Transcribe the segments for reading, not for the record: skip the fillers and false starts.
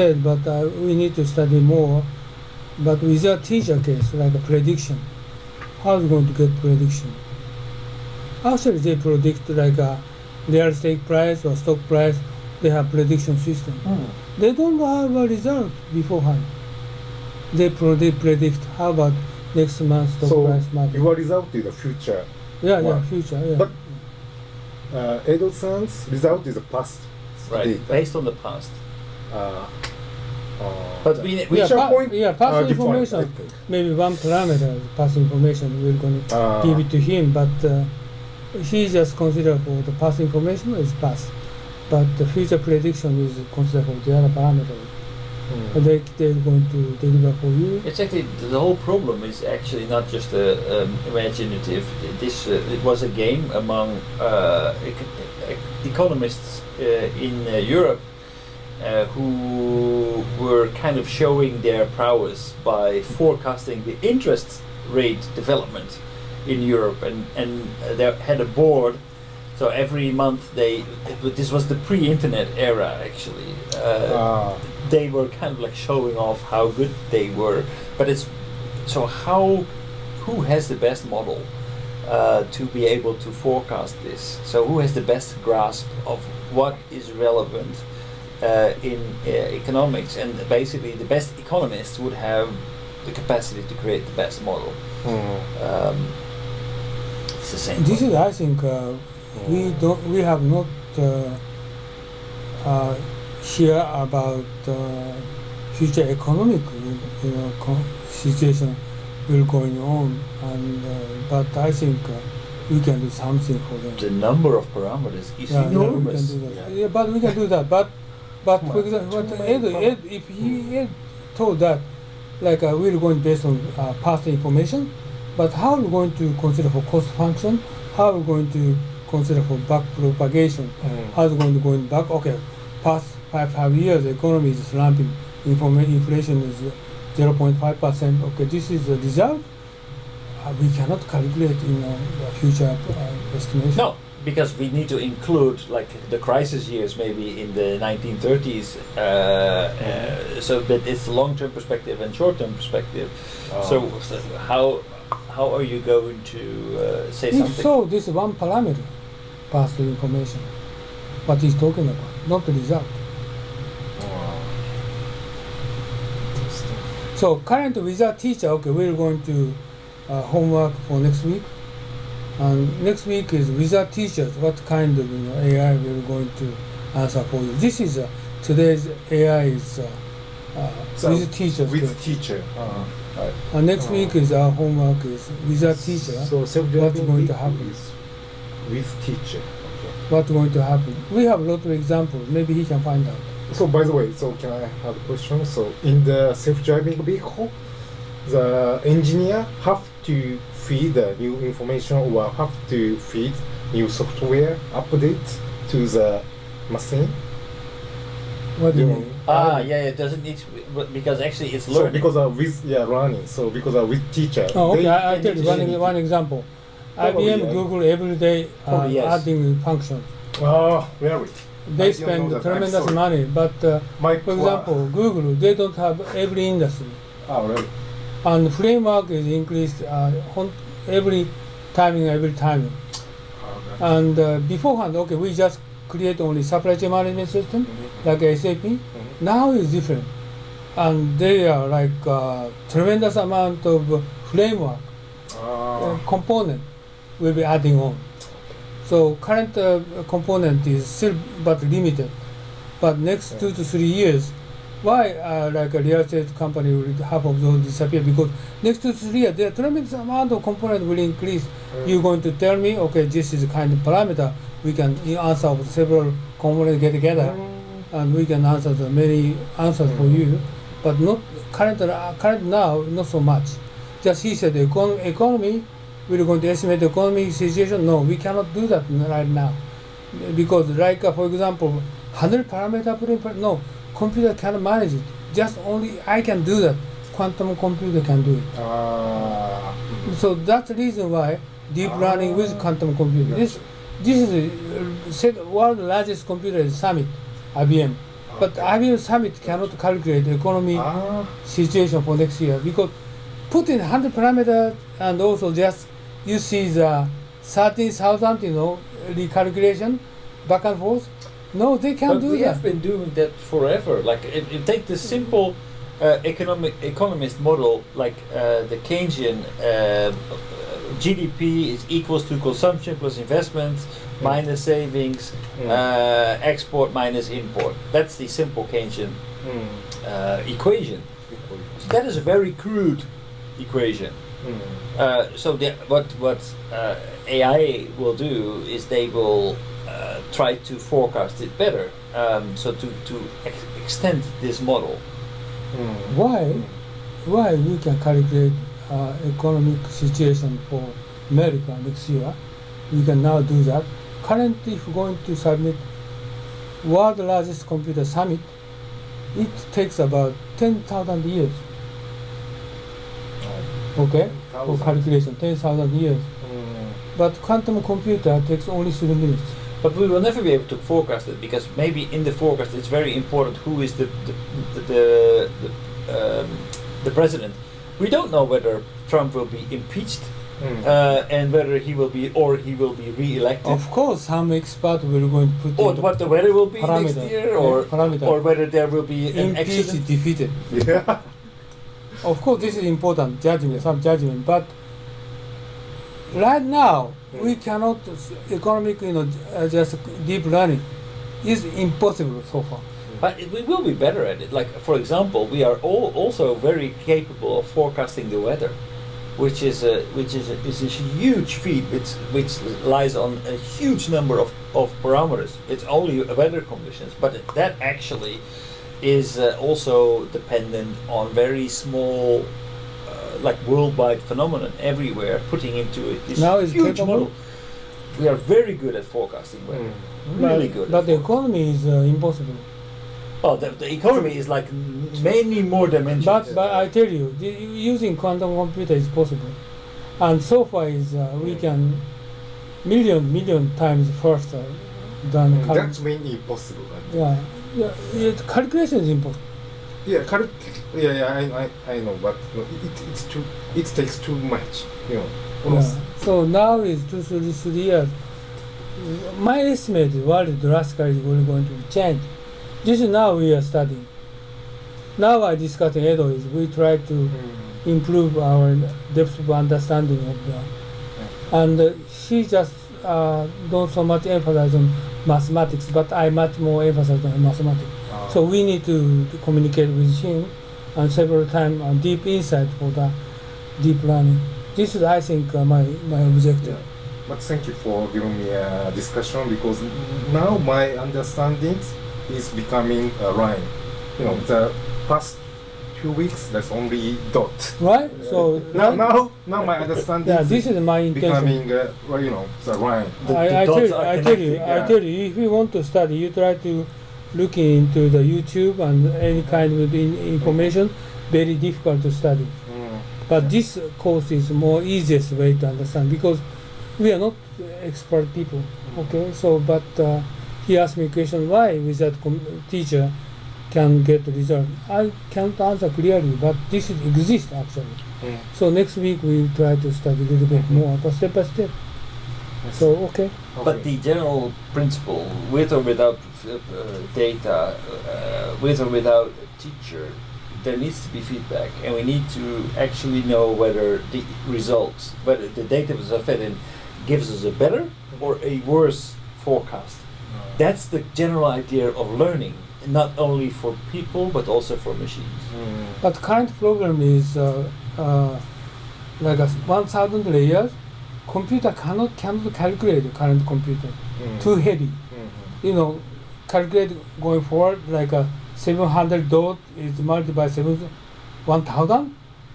But we need to study more. But with a teacher case, like a prediction, how is going to get prediction? Actually, they predict like a real estate price or stock price. They have prediction system. They don't have a result beforehand. They predict how about next month stock price market. Your result is the future. Future. Yeah. But Edo-san's result is the past. Right, data. based on the past. But past information. Maybe one parameter, past information, we're going to give it to him. But he just consider for the past information is past. But the future prediction is considered for the other parameters. They're going to deliver for you. It's actually the whole problem is actually not just imaginative. This it was a game among economists in Europe who were kind of showing their prowess by forecasting the interest rate development in Europe, and they had a board. So every month this was the pre-internet era actually. They were kind of like showing off how good they were, but it's so who has the best model to be able to forecast this? So who has the best grasp of what is relevant in economics? And basically, the best economists would have the capacity to create the best model. It's the same. This is, I think, we have not hear about future economic situation will going on, and but I think we can do something for them. The number of parameters is enormous. But we can do that. But for example, if he told that like we're going based on past information, but how are we going to consider for cost function? How are we going to consider for back propagation? How is it going to go in back? Okay, past 5 years, the economy is slumping. Inflation is 0.5%. Okay, this is the result. We cannot calculate, the future estimation. No, because we need to include like the crisis years, maybe in the 1930s. So that it's long-term perspective and short-term perspective. So how are you going to say something? So this is one parameter, past information. What he's talking about, not the result. So currently with our teacher, okay, we're going to homework for next week. And next week is with our teachers, what kind of AI we're going to answer for you. This is today's AI is with teachers. With teacher. Right. And next week is our homework is with our teacher. So what's going to happen? Is with teacher. Okay. What's going to happen? We have a lot of examples. Maybe he can find out. So by the way, so can I have a question? So in the self-driving vehicle, the engineer have to feed the new information or have to feed new software update to the machine. What do you mean? It doesn't need to, because actually it's learning. So because with learning, so because with teacher. Oh, okay. I tell you one example. IBM, Google every day adding functions. Really? They spend tremendous money, but for example, Google, they don't have every industry. Oh, really? And framework is increased every timing. And beforehand, okay, we just create only supply chain management system, like SAP. Now it's different. And they are like tremendous amount of framework component will be adding on. So current component is still but limited, but next 2 to 3 years, why like a real estate company will half of those disappear? Because next 2 to 3 years, the tremendous amount of component will increase. You're going to tell me, okay, this is the kind of parameter we can answer several components get together, and we can answer the many answers for you, but not current now, not so much. Just he said economy. We're going to estimate the economic situation. No, we cannot do that right now, because like for example, 100 parameter per input. No, computer cannot manage it. Just only I can do that. Quantum computer can do it. So that's the reason why deep learning with quantum computer. This is the world's largest computer is Summit, IBM. But IBM Summit cannot calculate the economy situation for next year because put in 100 parameters and also just you see the 13,000, recalculation back and forth. No, they can't But do we that. have been doing that forever. Like if you take the simple economist model, like the Keynesian, GDP is equals to consumption plus investment minus savings, export minus import. That's the simple Keynesian equation. So that is a very crude equation. So what AI will do is they will try to forecast it better. So to extend this model. Why we can calculate economic situation for America next year? We can now do that. Currently, if we're going to submit world largest computer summit, it takes about 10,000 years. Okay, for calculation, 10,000 years. But quantum computer takes only 3 minutes. But we will never be able to forecast it because maybe in the forecast it's very important who is the president. We don't know whether Trump will be impeached and whether he will be re-elected. Of course, some expert will going to put Or what the weather will be parameter, next year, or whether there will be an impeached, accident. defeated. Yeah. Of course, this is important judgment, some judgment, but right now we cannot economic, just deep learning is impossible so far. But we will be better at it. Like for example, we are also very capable of forecasting the weather, which is a huge feat, which lies on a huge number of parameters. It's only weather conditions, but that actually is also dependent on very small, like worldwide phenomenon everywhere, putting into it this Now it's huge capable. model. We are very good at forecasting weather. Really good. But the economy is impossible. Oh, the economy is like many more dimensions. But I tell you, using quantum computer is possible, and so far is we can million times faster than That's mean impossible. yeah, calculation is impossible. Yeah, I know, but it takes too much, Yeah. So now is 2-3 years. My estimate is world drastically going to change. This is now we are studying. Now I discuss in Edo is we try to improve our depth of understanding of that. And she just don't so much emphasize on mathematics, but I much more emphasize on mathematics. So we need to communicate with him and several times on deep insight for the deep learning. This is, I think, my objective. Yeah. But thank you for giving me a discussion because now my understanding is becoming a line. The past 2 weeks that's only dot. Right? So Now my understanding this is my intention. becoming the line. I dots are tell you, connecting, I tell you, if you want to study, you try to look into the YouTube and any kind of information. Very difficult to study. But this course is more easiest way to understand because we are not expert people. Okay, so but he asked me a question why without teacher can get the result. I can't answer clearly, but this exists actually. So next week we try to study a little bit more, but step by step. So okay. But the general principle, with or without data, with or without a teacher, there needs to be feedback, and we need to actually know whether the results, whether the data was fed in, gives us a better or a worse forecast. That's the general idea of learning, not only for people but also for machines. But current problem is like 1,000 layers. Computer cannot calculate the current computer. Too heavy. Calculate going forward like 700 dot is multiplied by 1,000,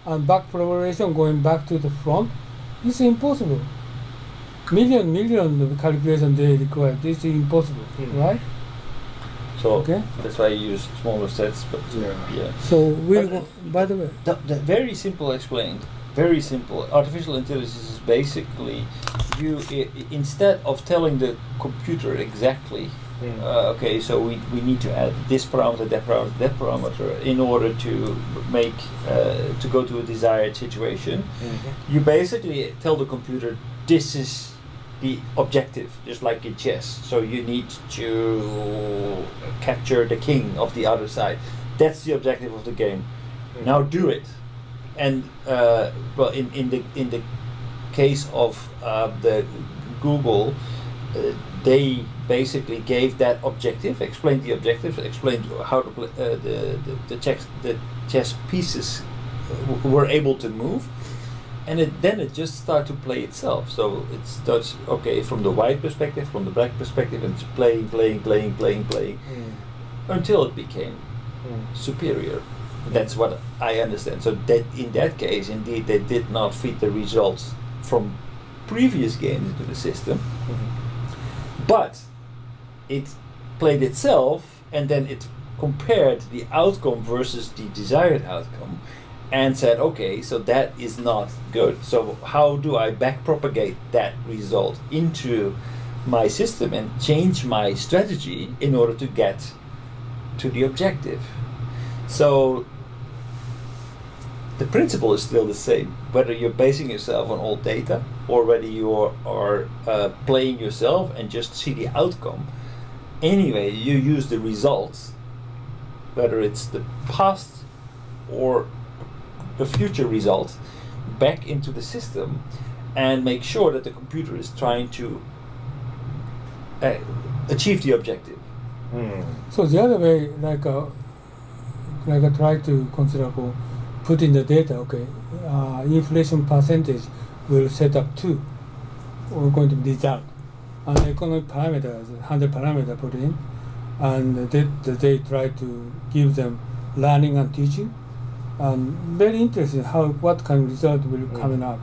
and back propagation going back to the front. It's impossible. Million calculation they require. This is impossible, right? So that's why I use smaller sets. But yeah. So by the way, the very simple explained. Very simple. Artificial intelligence is basically you instead of telling the computer exactly Okay, so we need to add this parameter, that parameter, that parameter in order to make to go to a desired situation. You basically tell the computer this is the objective, just like in chess. So you need to capture the king of the other side. That's the objective of the game. Now do it. And well, in the case of the Google, they basically gave that objective, explained the objectives, explained how to play, the chess pieces were able to move, and then it just started to play itself. So it starts, okay, from the white perspective, from the black perspective, and it's playing, until it became superior. That's what I understand. So that in that case, indeed, they did not feed the results from previous games into the system, but it played itself, and then it compared the outcome versus the desired outcome, and said, okay, so that is not good. So how do I backpropagate that result into my system and change my strategy in order to get to the objective? So the principle is still the same, whether you're basing yourself on old data or whether you are playing yourself and just see the outcome. Anyway, you use the results, whether it's the past or the future result, back into the system and make sure that the computer is trying to achieve the objective. So the other way, like I try to consider for put in the data, okay, inflation percentage will set up 2. We're going to be result. And economic parameters, 100 parameter put in, and they try to give them learning and teaching. And very interesting what kind of result will coming up.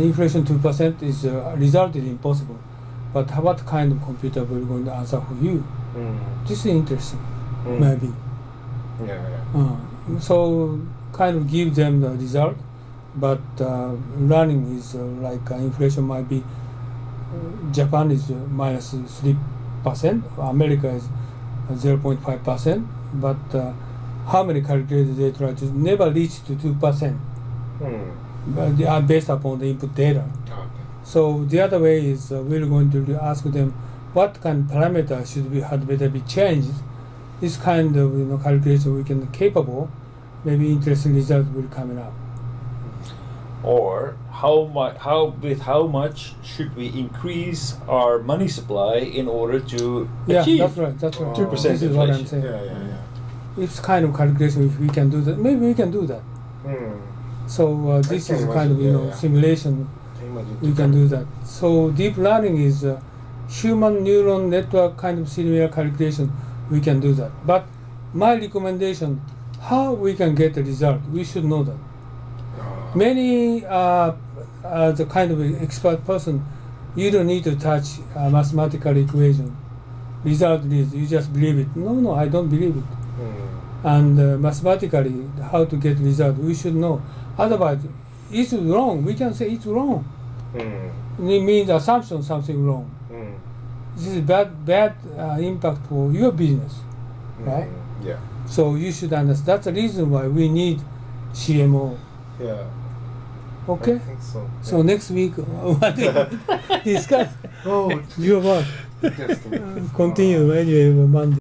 Inflation 2% is result is impossible, but what kind of computer will going to answer for you? This is interesting, maybe. So kind of give them the result, but learning is like inflation might be Japan is minus 3%, America is 0.5%, but how many calculators they try to never reach to 2%, but they are based upon the input data. So the other way is we're going to ask them what kind of parameter had better be changed. This kind of calculation we can capable, maybe interesting result will coming up. Or with how much should we increase our money supply in order to achieve? That's right. 2% This is what I'm saying. It's kind of calculation. If we can do that, maybe we can do that. So this is kind of simulation. We can do that. So deep learning is human neural network kind of similar calculation. We can do that. But my recommendation, how we can get the result, we should know that. Many the kind of expert person, you don't need to touch a mathematical equation. Result is you just believe it. No, I don't believe it. And mathematically, how to get result, we should know. Otherwise, it's wrong. We can say it's wrong. It means assumption something wrong. This is bad impact for your business, right? So you should understand. That's the reason why we need CMO. Okay. I think so. So next week, discuss your work. Just Continue anyway Monday.